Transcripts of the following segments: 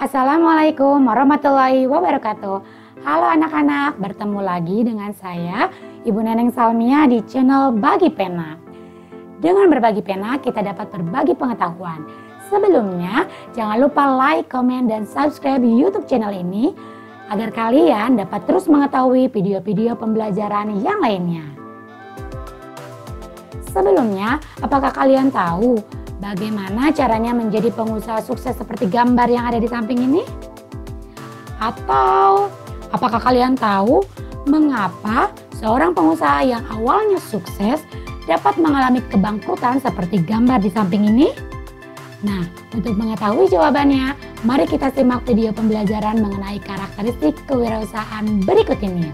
Assalamualaikum warahmatullahi wabarakatuh. Halo anak-anak, bertemu lagi dengan saya Ibu Neneng Salmia di channel Bagi Pena. Dengan berbagi pena kita dapat berbagi pengetahuan. Sebelumnya jangan lupa like, komen, dan subscribe YouTube channel ini agar kalian dapat terus mengetahui video-video pembelajaran yang lainnya. Sebelumnya, apakah kalian tahu bagaimana caranya menjadi pengusaha sukses seperti gambar yang ada di samping ini? Atau apakah kalian tahu mengapa seorang pengusaha yang awalnya sukses dapat mengalami kebangkrutan seperti gambar di samping ini? Nah, untuk mengetahui jawabannya, mari kita simak video pembelajaran mengenai karakteristik kewirausahaan berikut ini.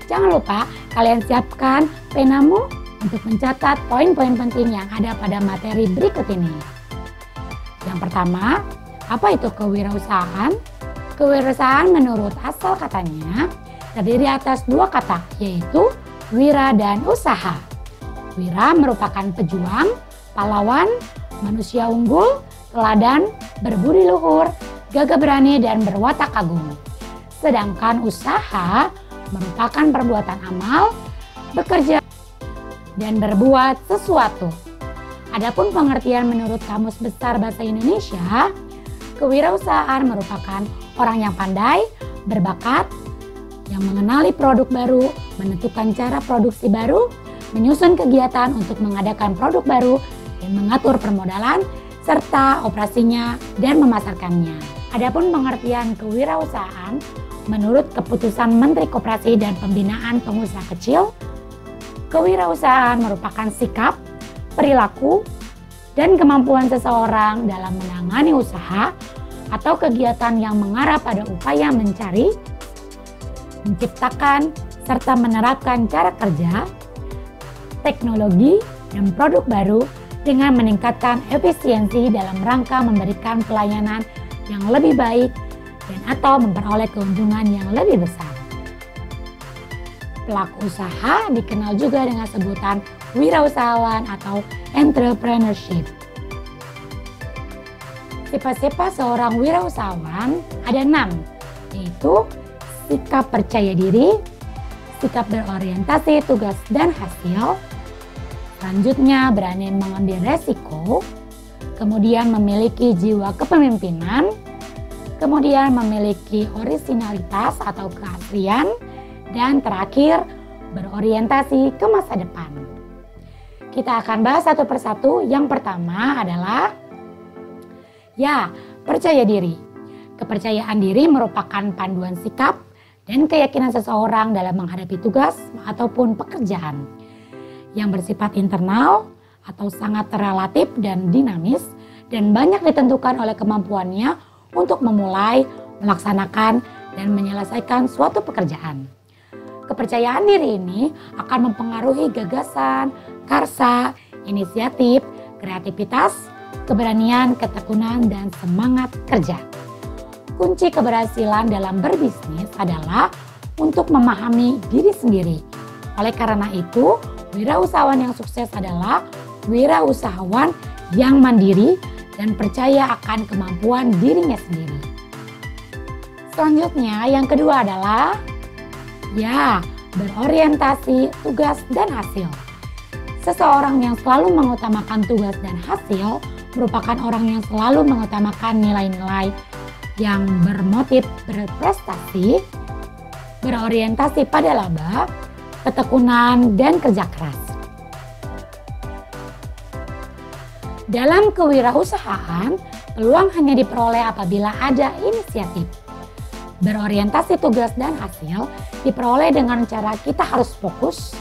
Jangan lupa kalian siapkan penamu untuk mencatat poin-poin penting yang ada pada materi berikut ini. Yang pertama, apa itu kewirausahaan? Kewirausahaan menurut asal katanya terdiri atas dua kata, yaitu wira dan usaha. Wira merupakan pejuang, pahlawan, manusia unggul, teladan, berbudi luhur, gagah berani, dan berwatak agung. Sedangkan usaha merupakan perbuatan amal, bekerja, dan berbuat sesuatu. Adapun pengertian menurut Kamus Besar Bahasa Indonesia, kewirausahaan merupakan orang yang pandai, berbakat, yang mengenali produk baru, menentukan cara produksi baru, menyusun kegiatan untuk mengadakan produk baru, dan mengatur permodalan, serta operasinya dan memasarkannya. Adapun pengertian kewirausahaan menurut Keputusan Menteri Koperasi dan Pembinaan Pengusaha Kecil, kewirausahaan merupakan sikap, perilaku, dan kemampuan seseorang dalam menangani usaha atau kegiatan yang mengarah pada upaya mencari, menciptakan, serta menerapkan cara kerja, teknologi, dan produk baru dengan meningkatkan efisiensi dalam rangka memberikan pelayanan yang lebih baik dan atau memperoleh keuntungan yang lebih besar. Pelaku usaha dikenal juga dengan sebutan wirausahawan atau entrepreneurship. Sifat-sifat seorang wirausahawan ada 6, yaitu sikap percaya diri, sikap berorientasi tugas dan hasil, selanjutnya berani mengambil resiko, kemudian memiliki jiwa kepemimpinan, kemudian memiliki orisinalitas atau keaslian, dan terakhir berorientasi ke masa depan. Kita akan bahas satu persatu. Yang pertama adalah percaya diri. Kepercayaan diri merupakan panduan sikap dan keyakinan seseorang dalam menghadapi tugas ataupun pekerjaan yang bersifat internal atau sangat relatif dan dinamis dan banyak ditentukan oleh kemampuannya untuk memulai, melaksanakan, dan menyelesaikan suatu pekerjaan. Kepercayaan diri ini akan mempengaruhi gagasan, karsa, inisiatif, kreativitas, keberanian, ketekunan, dan semangat kerja. Kunci keberhasilan dalam berbisnis adalah untuk memahami diri sendiri. Oleh karena itu, wirausahawan yang sukses adalah wirausahawan yang mandiri dan percaya akan kemampuan dirinya sendiri. Selanjutnya, yang kedua adalah berorientasi tugas dan hasil. Seseorang yang selalu mengutamakan tugas dan hasil merupakan orang yang selalu mengutamakan nilai-nilai yang bermotif berprestasi, berorientasi pada laba, ketekunan, dan kerja keras. Dalam kewirausahaan, peluang hanya diperoleh apabila ada inisiatif. Berorientasi tugas dan hasil diperoleh dengan cara kita harus fokus,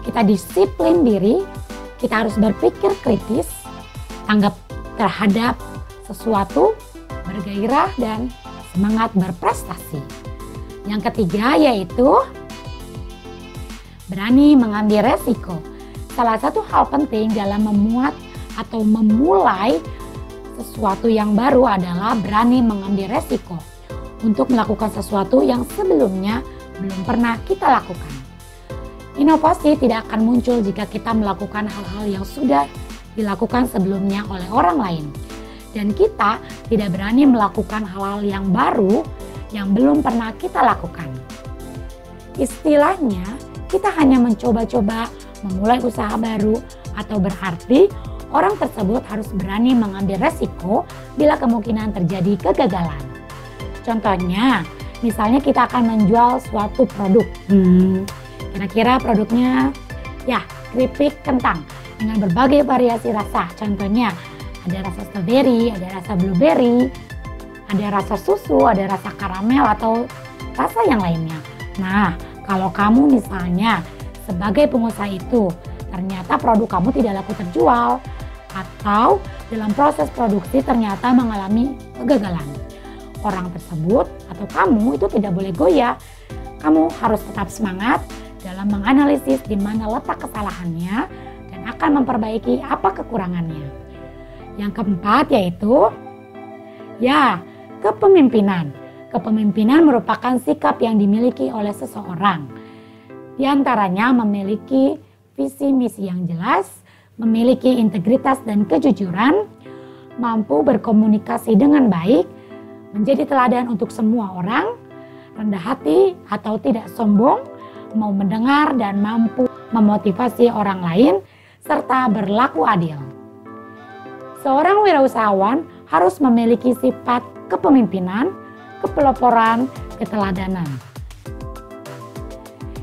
kita disiplin diri, kita harus berpikir kritis, tanggap terhadap sesuatu, bergairah, dan semangat berprestasi. Yang ketiga yaitu berani mengambil resiko. Salah satu hal penting dalam memuat atau memulai sesuatu yang baru adalah berani mengambil resiko untuk melakukan sesuatu yang sebelumnya belum pernah kita lakukan. Inovasi tidak akan muncul jika kita melakukan hal-hal yang sudah dilakukan sebelumnya oleh orang lain. dan kita tidak berani melakukan hal-hal yang baru yang belum pernah kita lakukan. Istilahnya, kita hanya mencoba-coba memulai usaha baru atau berarti orang tersebut harus berani mengambil resiko bila kemungkinan terjadi kegagalan. Contohnya, misalnya kita akan menjual suatu produk. Kira-kira produknya ya keripik kentang dengan berbagai variasi rasa. Contohnya ada rasa strawberry, ada rasa blueberry, ada rasa susu, ada rasa karamel atau rasa yang lainnya. Nah, kalau kamu misalnya sebagai pengusaha itu ternyata produk kamu tidak laku terjual atau dalam proses produksi ternyata mengalami kegagalan, orang tersebut atau kamu itu tidak boleh goyah. Kamu harus tetap semangat dalam menganalisis di mana letak kesalahannya dan akan memperbaiki apa kekurangannya. Yang keempat yaitu kepemimpinan. Kepemimpinan merupakan sikap yang dimiliki oleh seseorang. Di antaranya memiliki visi misi yang jelas, memiliki integritas dan kejujuran, mampu berkomunikasi dengan baik, menjadi teladan untuk semua orang, rendah hati atau tidak sombong, mau mendengar dan mampu memotivasi orang lain, serta berlaku adil. Seorang wirausahawan harus memiliki sifat kepemimpinan, kepeloporan, keteladanan.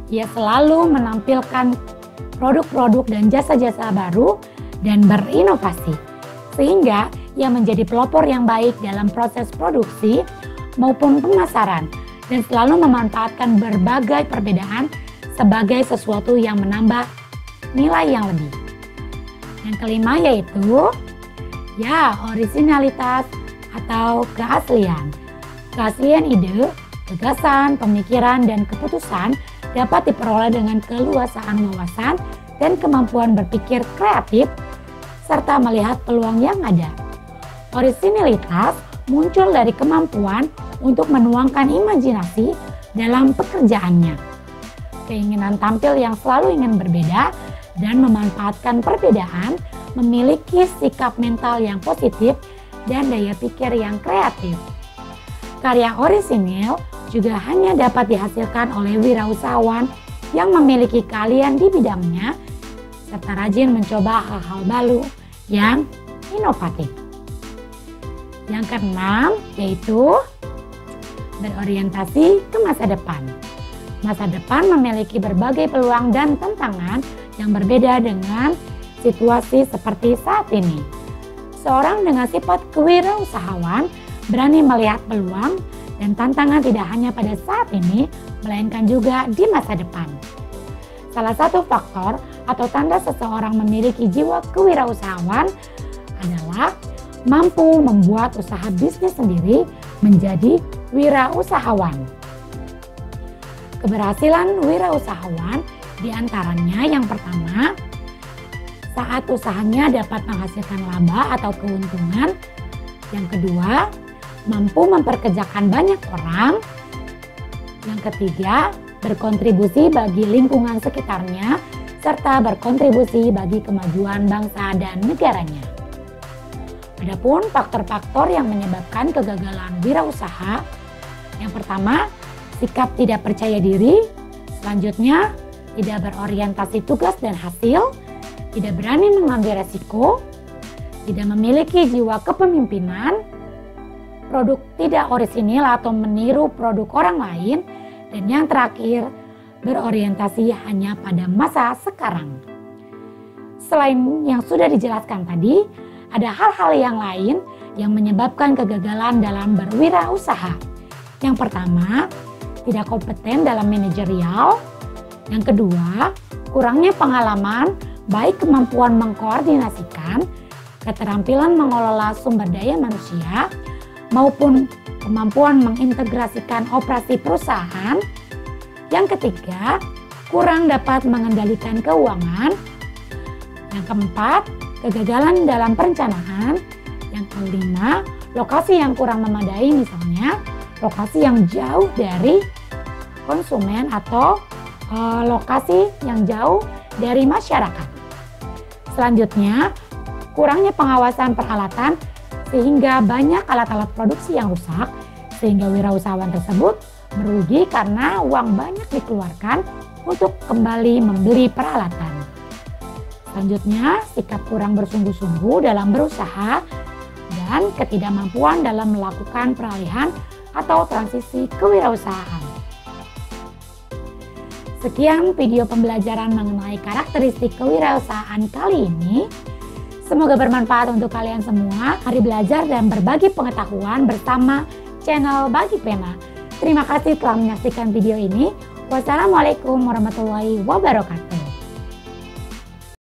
Ia selalu menampilkan produk-produk dan jasa-jasa baru dan berinovasi, sehingga ia menjadi pelopor yang baik dalam proses produksi maupun pemasaran dan selalu memanfaatkan berbagai perbedaan sebagai sesuatu yang menambah nilai yang lebih. Yang kelima yaitu orisinalitas atau keaslian. Keaslian ide, gagasan, pemikiran, dan keputusan dapat diperoleh dengan keluasaan wawasan dan kemampuan berpikir kreatif serta melihat peluang yang ada. Orisinalitas muncul dari kemampuan untuk menuangkan imajinasi dalam pekerjaannya. Keinginan tampil yang selalu ingin berbeda dan memanfaatkan perbedaan, memiliki sikap mental yang positif dan daya pikir yang kreatif. Karya orisinil juga hanya dapat dihasilkan oleh wirausahawan yang memiliki keahlian di bidangnya serta rajin mencoba hal-hal baru yang inovatif. Yang keenam yaitu berorientasi ke masa depan. Masa depan memiliki berbagai peluang dan tantangan yang berbeda dengan situasi seperti saat ini. Seorang dengan sifat kewirausahawan berani melihat peluang dan tantangan tidak hanya pada saat ini, melainkan juga di masa depan. Salah satu faktor atau tanda seseorang memiliki jiwa kewirausahawan adalah mampu membuat usaha bisnis sendiri menjadi wirausahawan. Keberhasilan wirausahawan diantaranya yang pertama, saat usahanya dapat menghasilkan laba atau keuntungan. Yang kedua, mampu memperkerjakan banyak orang. Yang ketiga, berkontribusi bagi lingkungan sekitarnya serta berkontribusi bagi kemajuan bangsa dan negaranya. Adapun faktor-faktor yang menyebabkan kegagalan wirausaha, yang pertama, sikap tidak percaya diri. Selanjutnya, tidak berorientasi tugas dan hasil, tidak berani mengambil resiko, tidak memiliki jiwa kepemimpinan, produk tidak orisinil atau meniru produk orang lain, dan yang terakhir, berorientasi hanya pada masa sekarang. Selain yang sudah dijelaskan tadi, ada hal-hal yang lain yang menyebabkan kegagalan dalam berwirausaha. Yang pertama, tidak kompeten dalam manajerial. Yang kedua, kurangnya pengalaman, baik kemampuan mengkoordinasikan, keterampilan mengelola sumber daya manusia, maupun kemampuan mengintegrasikan operasi perusahaan. Yang ketiga, kurang dapat mengendalikan keuangan. Yang keempat, kegagalan dalam perencanaan. Yang kelima, lokasi yang kurang memadai, misalnya lokasi yang jauh dari konsumen atau lokasi yang jauh dari masyarakat. Selanjutnya, kurangnya pengawasan peralatan sehingga banyak alat-alat produksi yang rusak, sehingga wirausahawan tersebut merugi karena uang banyak dikeluarkan untuk kembali membeli peralatan. Selanjutnya, sikap kurang bersungguh-sungguh dalam berusaha dan ketidakmampuan dalam melakukan peralihan atau transisi kewirausahaan. Sekian video pembelajaran mengenai karakteristik kewirausahaan kali ini. Semoga bermanfaat untuk kalian semua. Mari belajar dan berbagi pengetahuan bersama channel Bagi Pena. Terima kasih telah menyaksikan video ini. Wassalamualaikum warahmatullahi wabarakatuh.